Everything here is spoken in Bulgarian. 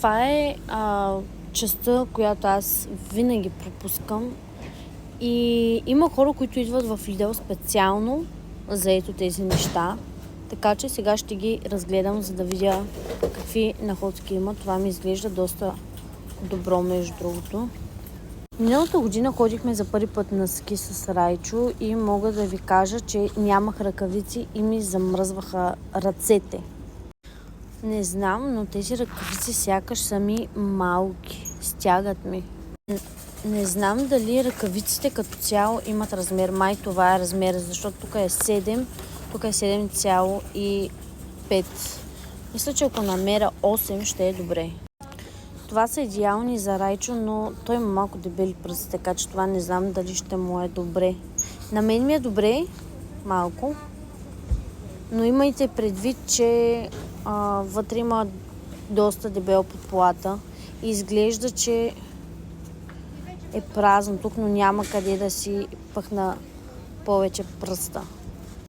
Това е частта, която аз винаги пропускам. И има хора, които идват в Lidl специално за ето тези неща. Така че сега ще ги разгледам, за да видя какви находки има. Това ми изглежда доста добро, между другото. Миналата година ходихме за първи път на ски с Райчо и мога да ви кажа, че нямах ръкавици и ми замръзваха ръцете. Не знам, но тези ръкавици сякаш са ми малки. Стягат ми. Не знам дали ръкавиците като цяло имат размер. Май това е размер, защото тук е 7, тук е 7,5. Мисля, че ако намеря 8 ще е добре. Това са идеални за Райчо, но той има малко дебели пръсти, така че това не знам дали ще му е добре. На мен ми е добре, малко, но имайте предвид, че вътре има доста дебел подплата и изглежда, че е празно тук, но няма къде да си пъхна повече пръста.